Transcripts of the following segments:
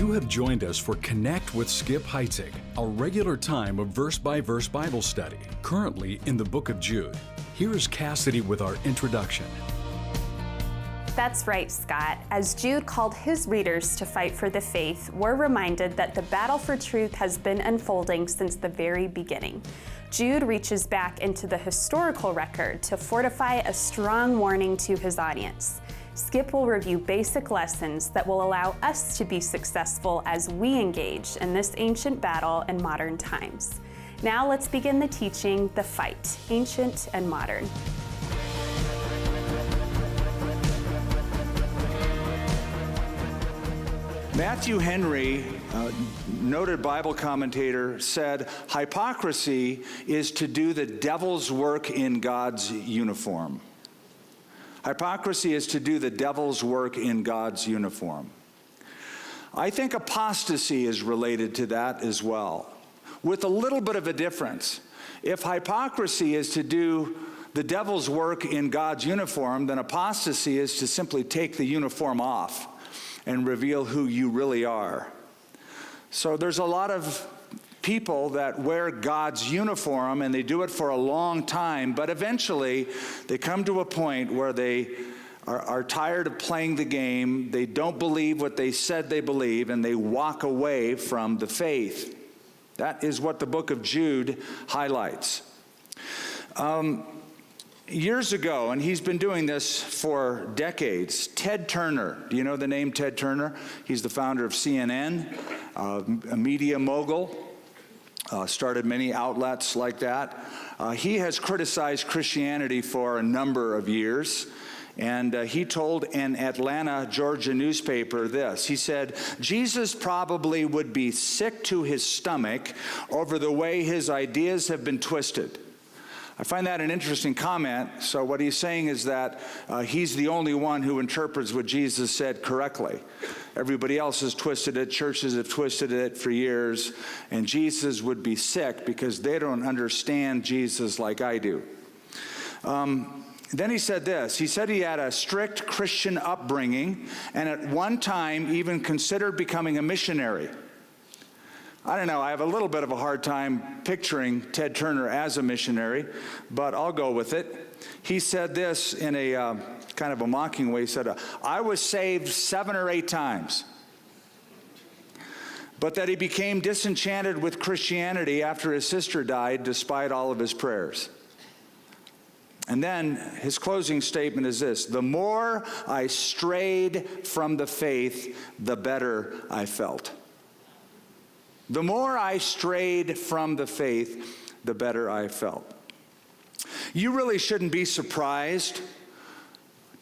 You have joined us for Connect with Skip Heitzig, a regular time of verse-by-verse Bible study, currently in the book of Jude. Here is Cassidy with our introduction. That's right, Scott. As Jude called his readers to fight for the faith, we're reminded that the battle for truth has been unfolding since the very beginning. Jude reaches back into the historical record to fortify a strong warning to his audience. Skip will review basic lessons that will allow us to be successful as we engage in this ancient battle in modern times. Now let's begin the teaching, The Fight, Ancient and Modern. Matthew Henry, noted Bible commentator, said, hypocrisy is to do the devil's work in God's uniform. Hypocrisy is to do the devil's work in God's uniform. I think apostasy is related to that as well, with a little bit of a difference. If hypocrisy is to do the devil's work in God's uniform, then apostasy is to simply take the uniform off and reveal who you really are. So there's a lot of people that wear God's uniform, and they do it for a long time, but eventually they come to a point where they are tired of playing the game, they don't believe what they said they believe, and they walk away from the faith. That is what the book of Jude highlights. Years ago, and he's been doing this for decades, Ted Turner, do you know the name Ted Turner? He's the founder of CNN, a media mogul. Started many outlets like that. He has criticized Christianity for a number of years, and he told an Atlanta, Georgia newspaper this. He said, Jesus probably would be sick to his stomach over the way his ideas have been twisted. I find that an interesting comment. So what he's saying is that he's the only one who interprets what Jesus said correctly. Everybody else has twisted it. Churches have twisted it for years. And Jesus would be sick because they don't understand Jesus like I do. Then he said this. He said he had a strict Christian upbringing and at one time even considered becoming a missionary. I don't know, I have a little bit of a hard time picturing Ted Turner as a missionary, but I'll go with it. He said this in a kind of a mocking way. He said, I was saved 7 or 8 times, but that he became disenchanted with Christianity after his sister died despite all of his prayers. And then his closing statement is this: the more I strayed from the faith, the better I felt. The more I strayed from the faith, the better I felt. You really shouldn't be surprised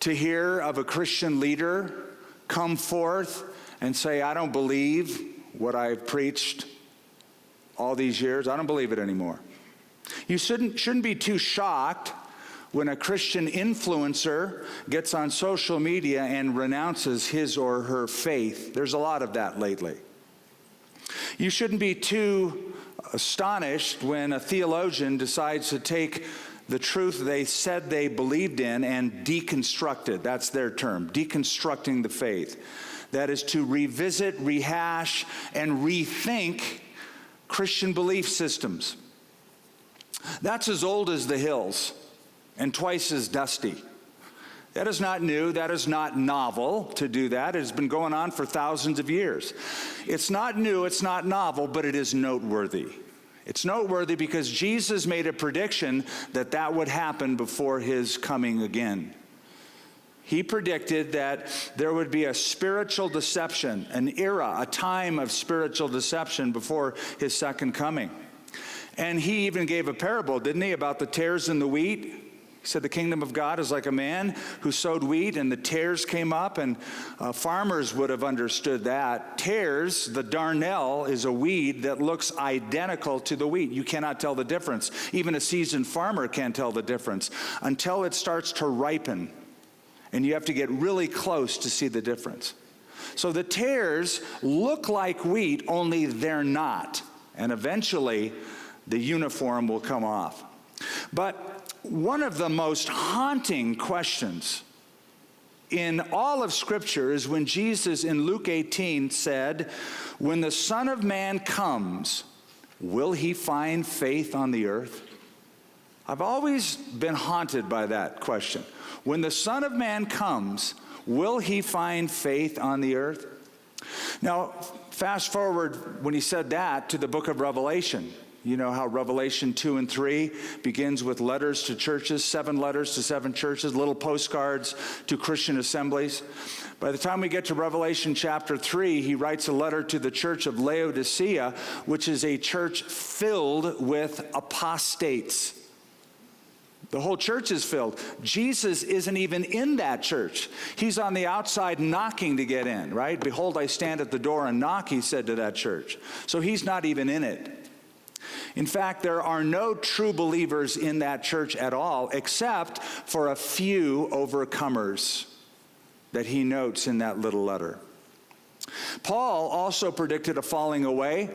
to hear of a Christian leader come forth and say, I don't believe what I've preached all these years. I don't believe it anymore. You shouldn't be too shocked when a Christian influencer gets on social media and renounces his or her faith. There's a lot of that lately. You shouldn't be too astonished when a theologian decides to take the truth they said they believed in and deconstruct it. That's their term, deconstructing the faith. That is to revisit, rehash, and rethink Christian belief systems. That's as old as the hills and twice as dusty. That is not new. That is not novel to do that. It has been going on for thousands of years. It's not new. It's not novel, but it is noteworthy. It's noteworthy because Jesus made a prediction that that would happen before his coming again. He predicted that there would be a spiritual deception, an era, a time of spiritual deception before his second coming. And he even gave a parable, didn't he, about the tares in the wheat? He said the kingdom of God is like a man who sowed wheat and the tares came up, and farmers would have understood that. Tares, the darnel, is a weed that looks identical to the wheat. You cannot tell the difference. Even a seasoned farmer can't tell the difference until it starts to ripen, and you have to get really close to see the difference. So the tares look like wheat, only they're not, and eventually the uniform will come off. But one of the most haunting questions in all of Scripture is when Jesus in Luke 18 said, "When the Son of Man comes, will he find faith on the earth?" I've always been haunted by that question. When the Son of Man comes, will he find faith on the earth? Now, fast forward when he said that to the book of Revelation. You know how Revelation 2 and 3 begins with letters to churches, 7 letters to 7 churches, little postcards to Christian assemblies. By the time we get to Revelation chapter 3, he writes a letter to the church of Laodicea, which is a church filled with apostates. The whole church is filled. Jesus isn't even in that church. He's on the outside knocking to get in, right? "Behold, I stand at the door and knock," he said to that church. So he's not even in it. In fact, there are no true believers in that church at all, except for a few overcomers that he notes in that little letter. Paul also predicted a falling away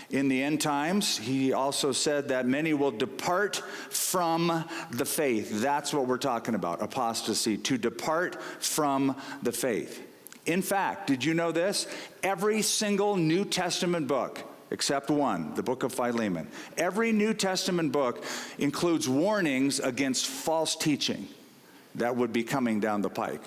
in the end times. He also said that many will depart from the faith. That's what we're talking about, apostasy, to depart from the faith. In fact, did you know this? Every single New Testament book, except one, the book of Philemon, every New Testament book includes warnings against false teaching that would be coming down the pike.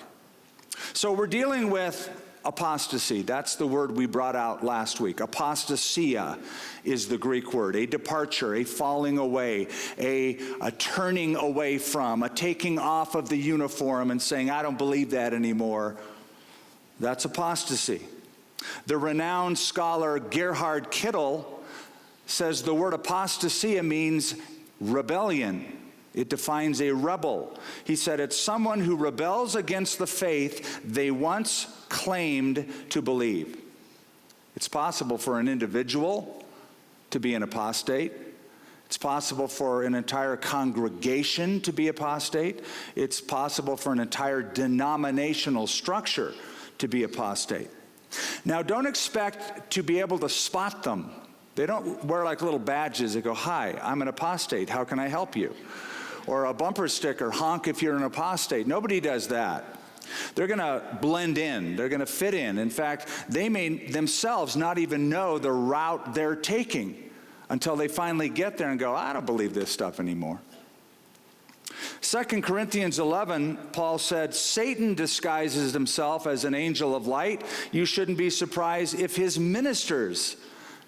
So we're dealing with apostasy. That's the word we brought out last week. Apostasia is the Greek word, a departure, a falling away, a turning away from, a taking off of the uniform and saying, "I don't believe that anymore." That's apostasy. The renowned scholar Gerhard Kittel says the word apostasia means rebellion. It defines a rebel. He said it's someone who rebels against the faith they once claimed to believe. It's possible for an individual to be an apostate. It's possible for an entire congregation to be apostate. It's possible for an entire denominational structure to be apostate. Now, don't expect to be able to spot them. They don't wear like little badges that go, "Hi, I'm an apostate. How can I help you?" Or a bumper sticker, "Honk if you're an apostate." Nobody does that. They're going to blend in. They're going to fit in. In fact, they may themselves not even know the route they're taking until they finally get there and go, "I don't believe this stuff anymore." 2 Corinthians 11, Paul said, "Satan disguises himself as an angel of light. You shouldn't be surprised if his ministers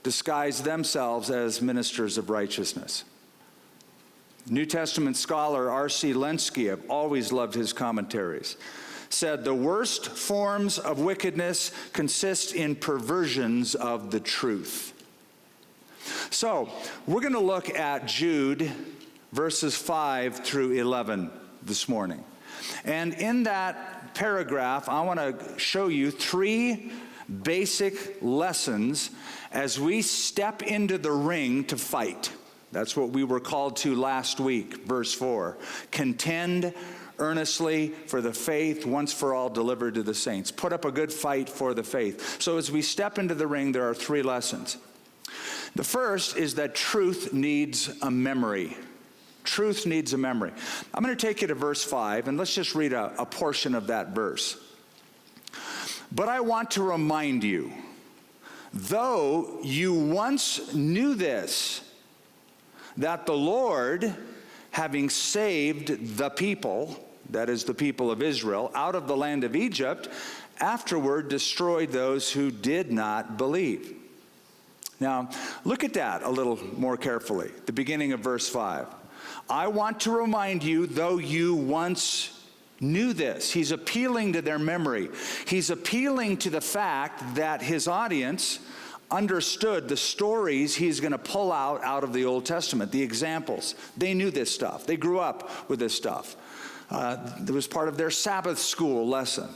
disguise themselves as ministers of righteousness." New Testament scholar R.C. Lenski, I've always loved his commentaries, said the worst forms of wickedness consist in perversions of the truth. So we're going to look at Jude verses 5 through 11 this morning. And in that paragraph, I want to show you 3 basic lessons as we step into the ring to fight. That's what we were called to last week, verse 4. Contend earnestly for the faith once for all delivered to the saints. Put up a good fight for the faith. So as we step into the ring, there are 3 lessons. The first is that truth needs a memory. Truth needs a memory. I'm going to take you to verse 5, and let's just read a portion of that verse. "But I want to remind you, though you once knew this, that the Lord, having saved the people," that is the people of Israel, "out of the land of Egypt, afterward destroyed those who did not believe." Now, look at that a little more carefully, the beginning of verse 5. "I want to remind you, though you once knew this." He's appealing to their memory. He's appealing to the fact that his audience understood the stories he's going to pull out of the Old Testament, the examples. They knew this stuff. They grew up with this stuff. It was part of their Sabbath school lesson.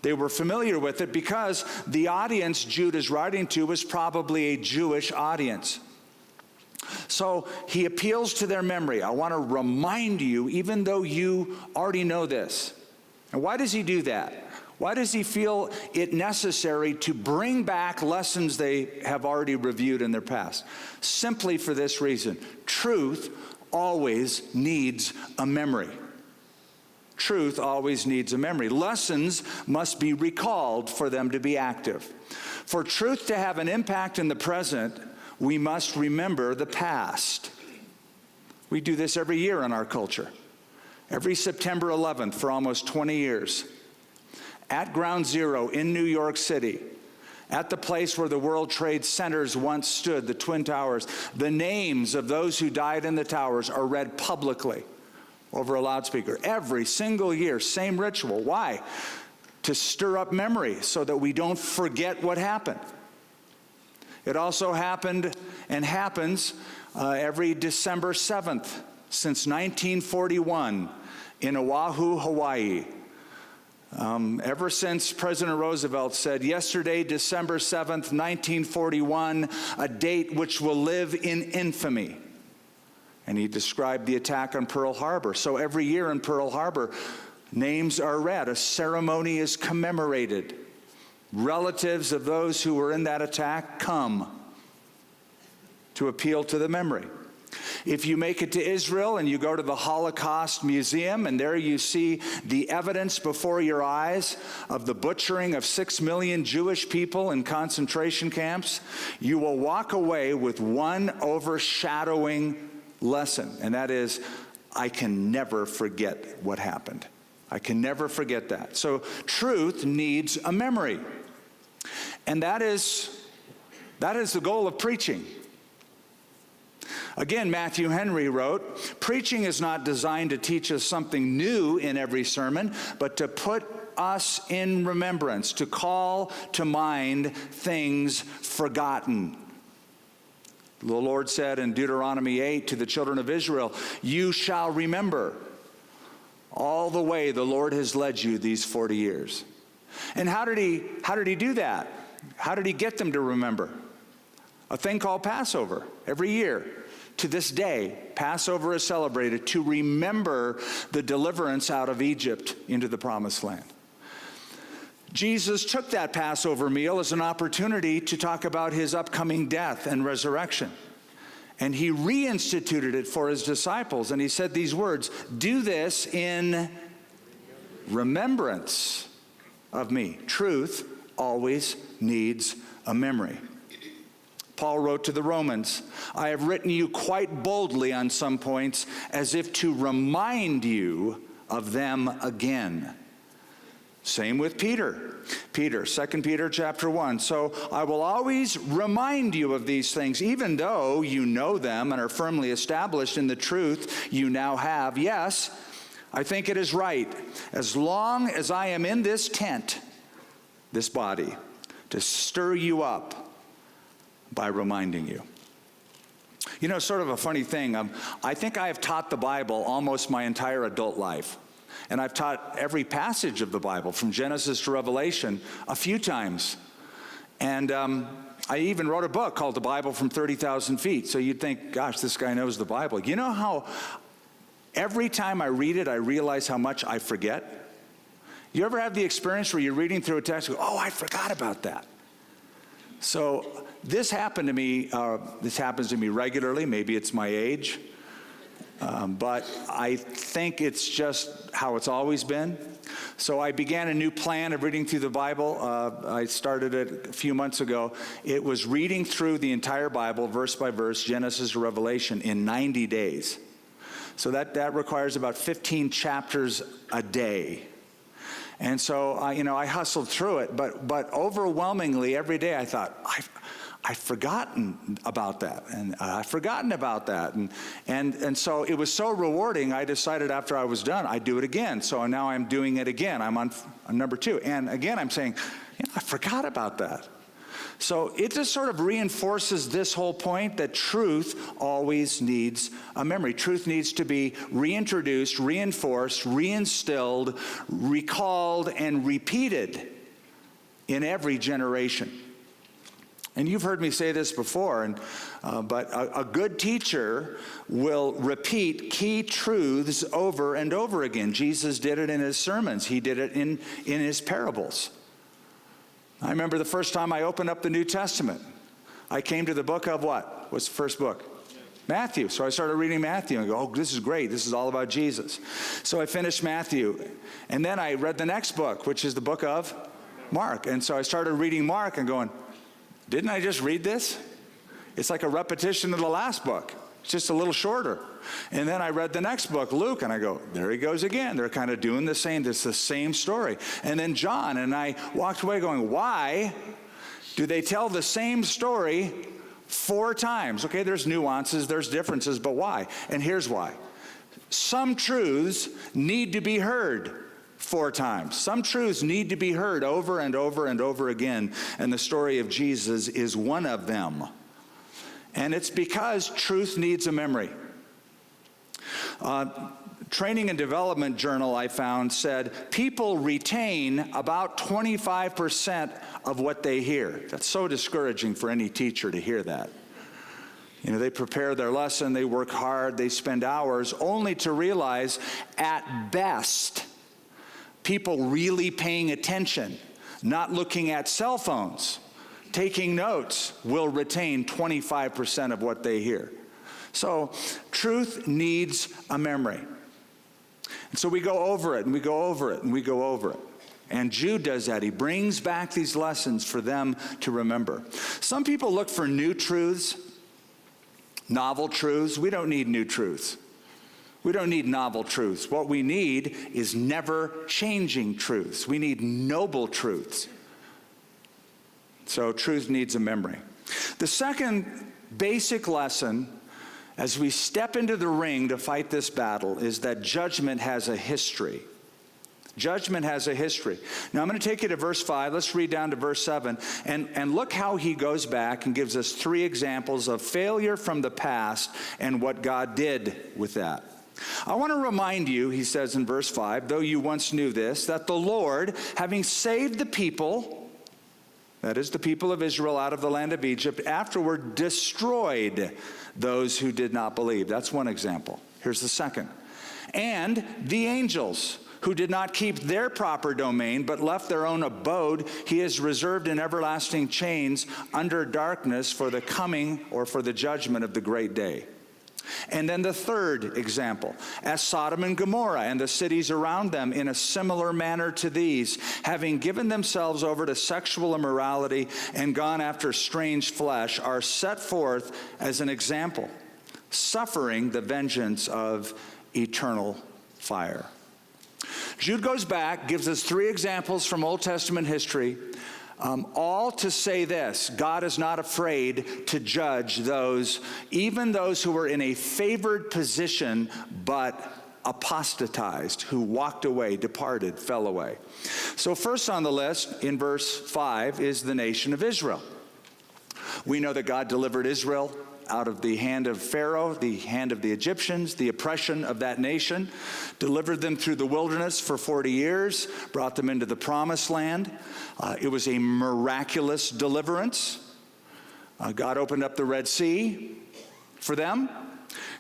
They were familiar with it because the audience Jude is writing to was probably a Jewish audience. So he appeals to their memory. I want to remind you, even though you already know this. And why does he do that? Why does he feel it necessary to bring back lessons they have already reviewed in their past? Simply for this reason. Truth always needs a memory. Truth always needs a memory. Lessons must be recalled for them to be active. For truth to have an impact in the present, we must remember the past. We do this every year in our culture. Every September 11th for almost 20 years. At Ground Zero in New York City, at the place where the World Trade Centers once stood, the Twin Towers, the names of those who died in the towers are read publicly over a loudspeaker. Every single year, same ritual. Why? To stir up memory so that we don't forget what happened. It also happened and happens every December 7th since 1941 in Oahu, Hawaii. Ever since President Roosevelt said, yesterday, December 7th, 1941, a date which will live in infamy. And he described the attack on Pearl Harbor. So every year in Pearl Harbor, names are read, a ceremony is commemorated. Relatives of those who were in that attack come to appeal to the memory. If you make it to Israel and you go to the Holocaust Museum, and there you see the evidence before your eyes of the butchering of 6 million Jewish people in concentration camps, you will walk away with one overshadowing lesson, and that is, I can never forget what happened. I can never forget that. So truth needs a memory. And that is the goal of preaching. Again, Matthew Henry wrote, preaching is not designed to teach us something new in every sermon, but to put us in remembrance, to call to mind things forgotten. The Lord said in Deuteronomy 8 to the children of Israel, you shall remember all the way the Lord has led you these 40 years. And how did he do that? How did he get them to remember? A thing called Passover every year. To this day, Passover is celebrated to remember the deliverance out of Egypt into the Promised Land. Jesus took that Passover meal as an opportunity to talk about his upcoming death and resurrection. And he reinstituted it for his disciples. And he said these words, do this in remembrance of me. Truth always needs a memory. Paul wrote to the Romans, I have written you quite boldly on some points, as if to remind you of them again. Same with Peter. 2 Peter chapter 1. So I will always remind you of these things, even though you know them and are firmly established in the truth you now have. Yes, I think it is right, as long as I am in this tent, this body, to stir you up by reminding you. You know, sort of a funny thing. I think I have taught the Bible almost my entire adult life. And I've taught every passage of the Bible, from Genesis to Revelation, a few times. And I even wrote a book called The Bible from 30,000 Feet. So you'd think, gosh, this guy knows the Bible. You know how every time I read it, I realize how much I forget? You ever have the experience where you're reading through a text and go, oh, I forgot about that? So this happened to me. This happens to me regularly. Maybe it's my age. But I think it's just how it's always been. So I began a new plan of reading through the Bible. I started it a few months ago. It was reading through the entire Bible, verse by verse, Genesis to Revelation, in 90 days. So that requires about 15 chapters a day. And so, I hustled through it. But overwhelmingly, every day I thought, I've forgotten about that, and I've forgotten about that. And so it was so rewarding, I decided after I was done, I'd do it again. So now I'm doing it again. I'm on number 2. And again, I'm saying, I forgot about that. So it just sort of reinforces this whole point that truth always needs a memory. Truth needs to be reintroduced, reinforced, reinstilled, recalled, and repeated in every generation. And you've heard me say this before, but a good teacher will repeat key truths over and over again. Jesus did it in his sermons. He did it in his parables. I remember the first time I opened up the New Testament. I came to the book of what? What's the first book? Matthew. So I started reading Matthew and go, oh, this is great. This is all about Jesus. So I finished Matthew. And then I read the next book, which is the book of Mark. And so I started reading Mark and going, didn't I just read this? It's like a repetition of the last book. It's just a little shorter. And then I read the next book, Luke, and I go, there he goes again. They're kind of doing the same. It's the same story. And then John, and I walked away going, why do they tell the same story 4 times? Okay, there's nuances, there's differences, but why? And here's why. Some truths need to be heard 4 times. Some truths need to be heard over and over and over again, and the story of Jesus is one of them. And it's because truth needs a memory. Training and Development Journal, I found, said people retain about 25% of what they hear. That's so discouraging for any teacher to hear that. You know, they prepare their lesson, they work hard, they spend hours, only to realize, at best, people really paying attention, not looking at cell phones, taking notes, will retain 25% of what they hear. So, truth needs a memory. And so we go over it, and we go over it, and we go over it. And Jude does that. He brings back these lessons for them to remember. Some people look for new truths, novel truths. We don't need new truths. We don't need novel truths. What we need is never-changing truths. We need noble truths. So truth needs a memory. The second basic lesson as we step into the ring to fight this battle is that judgment has a history. Judgment has a history. Now I'm going to take you to verse 5. Let's read down to verse 7. And look how he goes back and gives us 3 examples of failure from the past and what God did with that. I want to remind you, he says in verse 5, though you once knew this, that the Lord, having saved the people, that is the people of Israel out of the land of Egypt, afterward destroyed those who did not believe. That's one example. Here's the second. And the angels who did not keep their proper domain, but left their own abode, he has reserved in everlasting chains under darkness for the coming or for the judgment of the great day. And then the third example, as Sodom and Gomorrah and the cities around them in a similar manner to these, having given themselves over to sexual immorality and gone after strange flesh, are set forth as an example, suffering the vengeance of eternal fire. Jude goes back, gives us 3 examples from Old Testament history, all to say this: God is not afraid to judge those, even those who were in a favored position, but apostatized, who walked away, departed, fell away. So first on the list, in verse 5, is the nation of Israel. We know that God delivered Israel out of the hand of Pharaoh, the hand of the Egyptians, the oppression of that nation, delivered them through the wilderness for 40 years, brought them into the promised land. It was a miraculous deliverance. God opened up the Red Sea for them.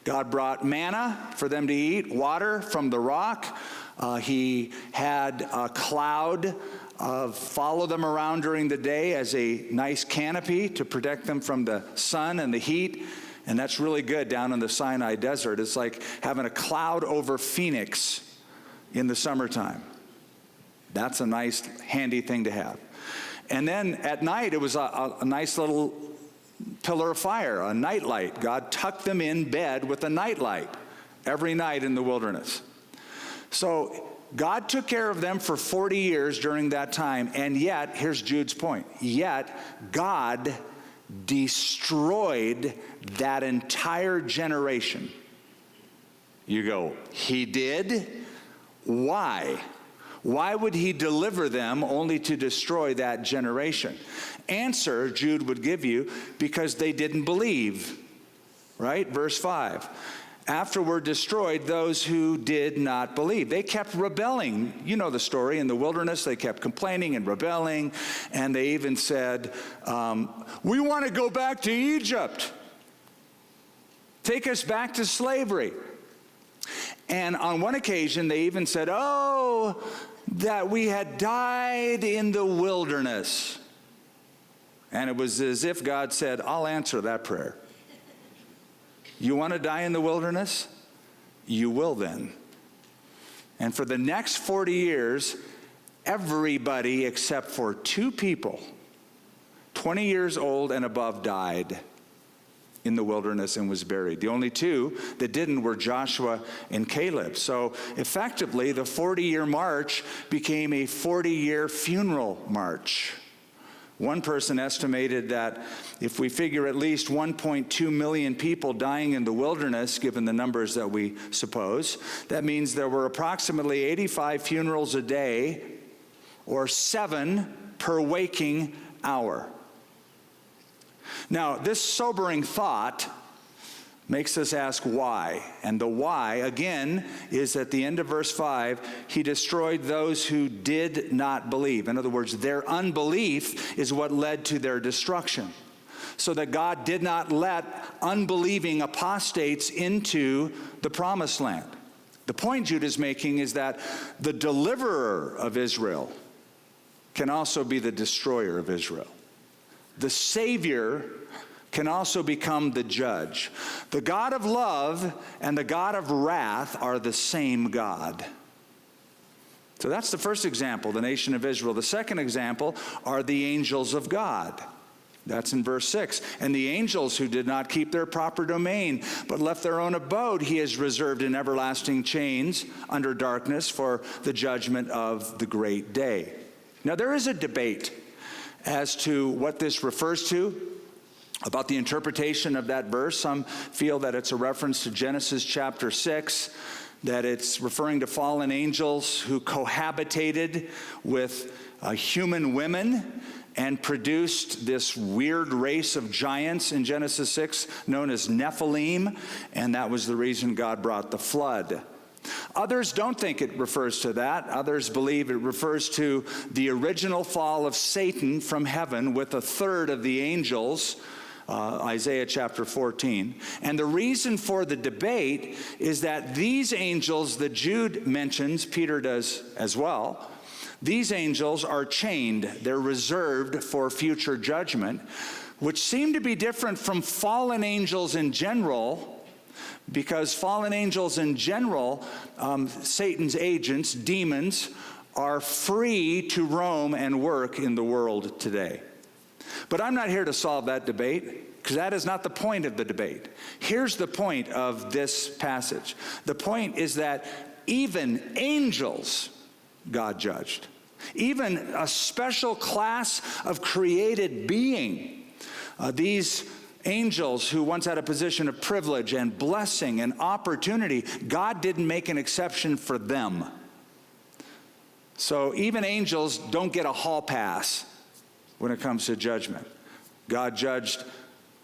God brought manna for them to eat, water from the rock. He had a cloud follow them around during the day as a nice canopy to protect them from the sun and the heat. And that's really good down in the Sinai desert. It's like having a cloud over Phoenix in the summertime. That's a nice, handy thing to have. And then at night, it was a nice little pillar of fire, a nightlight. God tucked them in bed with a nightlight every night in the wilderness. So God took care of them for 40 years during that time, and yet, here's Jude's point, yet God destroyed that entire generation. You go, he did? Why? Why would he deliver them only to destroy that generation? Answer, Jude would give you, because they didn't believe, right? Verse 5. Afterward destroyed those who did not believe. They kept rebelling. You know the story. In the wilderness, they kept complaining and rebelling, and they even said, we want to go back to Egypt. Take us back to slavery. And on one occasion, they even said, oh, that we had died in the wilderness. And it was as if God said, I'll answer that prayer. You want to die in the wilderness? You will then. And for the next 40 years, everybody except for 2 people, 20 years old and above, died in the wilderness and was buried. The only 2 that didn't were Joshua and Caleb. So effectively, the 40-year march became a 40-year funeral march. One person estimated that if we figure at least 1.2 million people dying in the wilderness, given the numbers that we suppose, that means there were approximately 85 funerals a day, or 7 per waking hour. Now, this sobering thought makes us ask why. And the why, again, is at the end of verse 5, he destroyed those who did not believe. In other words, their unbelief is what led to their destruction. So that God did not let unbelieving apostates into the promised land. The point Jude is making is that the deliverer of Israel can also be the destroyer of Israel. The Savior can also become the judge. The God of love and the God of wrath are the same God. So that's the first example, the nation of Israel. The second example are the angels of God. That's in verse 6. And the angels who did not keep their proper domain, but left their own abode, he has reserved in everlasting chains under darkness for the judgment of the great day. Now there is a debate as to what this refers to, about the interpretation of that verse. Some feel that it's a reference to Genesis chapter 6, that it's referring to fallen angels who cohabitated with human women and produced this weird race of giants in Genesis 6 known as Nephilim, and that was the reason God brought the flood. Others don't think it refers to that. Others believe it refers to the original fall of Satan from heaven with a third of the angels, Isaiah chapter 14. And the reason for the debate is that these angels that Jude mentions, Peter does as well, these angels are chained. They're reserved for future judgment, which seem to be different from fallen angels in general, because fallen angels in general, Satan's agents, demons, are free to roam and work in the world today. But I'm not here to solve that debate, because that is not the point of the debate. Here's the point of this passage. The point is that even angels God judged. Even a special class of created being. These angels who once had a position of privilege and blessing and opportunity, God didn't make an exception for them. So even angels don't get a hall pass when it comes to judgment. God judged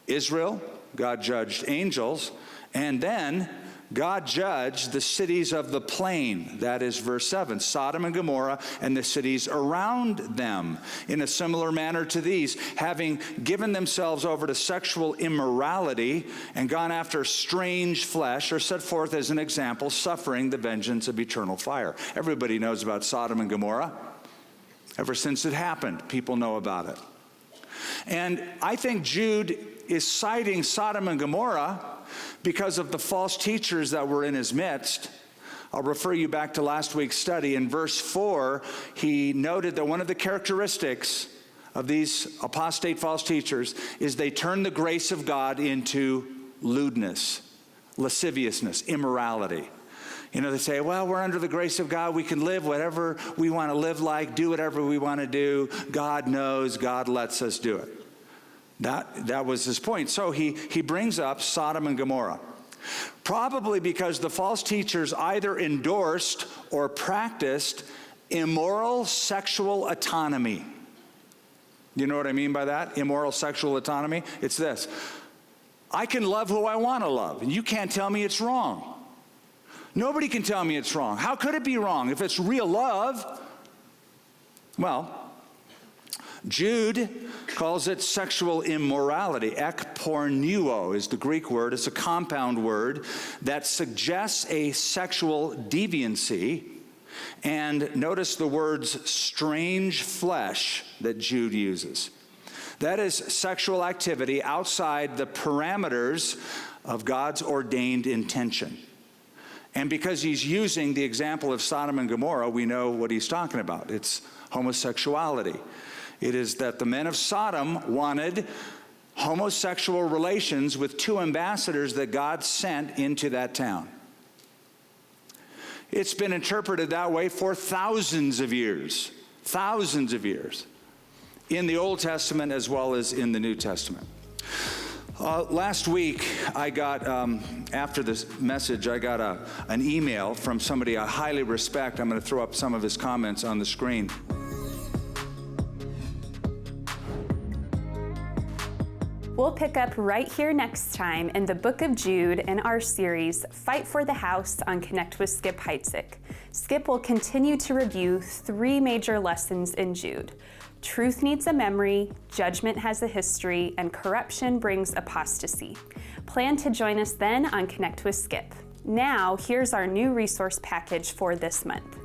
Israel, God judged angels, and then God judged the cities of the plain. That is verse 7, Sodom and Gomorrah and the cities around them. In a similar manner to these, having given themselves over to sexual immorality and gone after strange flesh, are set forth as an example, suffering the vengeance of eternal fire. Everybody knows about Sodom and Gomorrah. Ever since it happened, people know about it. And I think Jude is citing Sodom and Gomorrah because of the false teachers that were in his midst. I'll refer you back to last week's study. In verse 4, he noted that one of the characteristics of these apostate false teachers is they turn the grace of God into lewdness, lasciviousness, immorality. You know, they say, well, we're under the grace of God. We can live whatever we want to live like, do whatever we want to do. God knows, God lets us do it. That was his point. So he brings up Sodom and Gomorrah. Probably because the false teachers either endorsed or practiced immoral sexual autonomy. You know what I mean by that? Immoral sexual autonomy? It's this. I can love who I want to love, and you can't tell me it's wrong. Nobody can tell me it's wrong. How could it be wrong if it's real love? Well, Jude calls it sexual immorality. Ekpornuo is the Greek word. It's a compound word that suggests a sexual deviancy. And notice the words strange flesh that Jude uses. That is sexual activity outside the parameters of God's ordained intention. And because he's using the example of Sodom and Gomorrah, we know what he's talking about. It's homosexuality. It is that the men of Sodom wanted homosexual relations with two ambassadors that God sent into that town. It's been interpreted that way for thousands of years, in the Old Testament as well as in the New Testament. Last week, I got, after this message, I got an email from somebody I highly respect. I'm going to throw up some of his comments on the screen. We'll pick up right here next time in the book of Jude in our series, Fight for the House on Connect with Skip Heitzig. Skip will continue to review 3 major lessons in Jude. Truth needs a memory, judgment has a history, and corruption brings apostasy. Plan to join us then on Connect with Skip. Now, here's our new resource package for this month.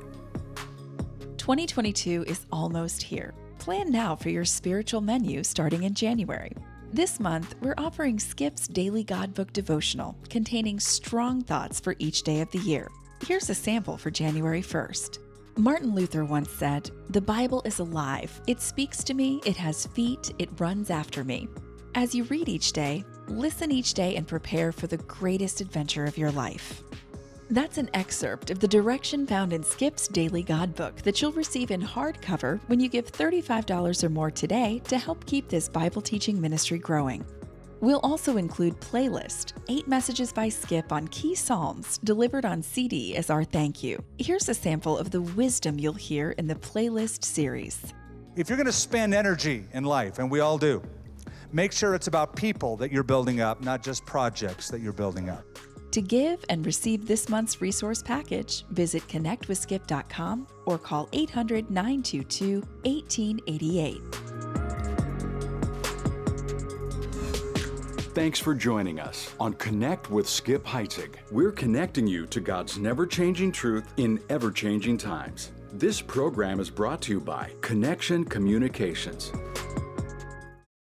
2022 is almost here. Plan now for your spiritual menu starting in January. This month, we're offering Skip's Daily Godbook devotional containing strong thoughts for each day of the year. Here's a sample for January 1st. Martin Luther once said, "The Bible is alive. It speaks to me, it has feet, it runs after me." As you read each day, listen each day and prepare for the greatest adventure of your life. That's an excerpt of the direction found in Skip's Daily Godbook that you'll receive in hardcover when you give $35 or more today to help keep this Bible teaching ministry growing. We'll also include playlist, 8 messages by Skip on key psalms delivered on CD as our thank you. Here's a sample of the wisdom you'll hear in the playlist series. If you're going to spend energy in life, and we all do, make sure it's about people that you're building up, not just projects that you're building up. To give and receive this month's resource package, visit connectwithskip.com or call 800-922-1888. Thanks for joining us on Connect with Skip Heitzig. We're connecting you to God's never-changing truth in ever-changing times. This program is brought to you by Connection Communications.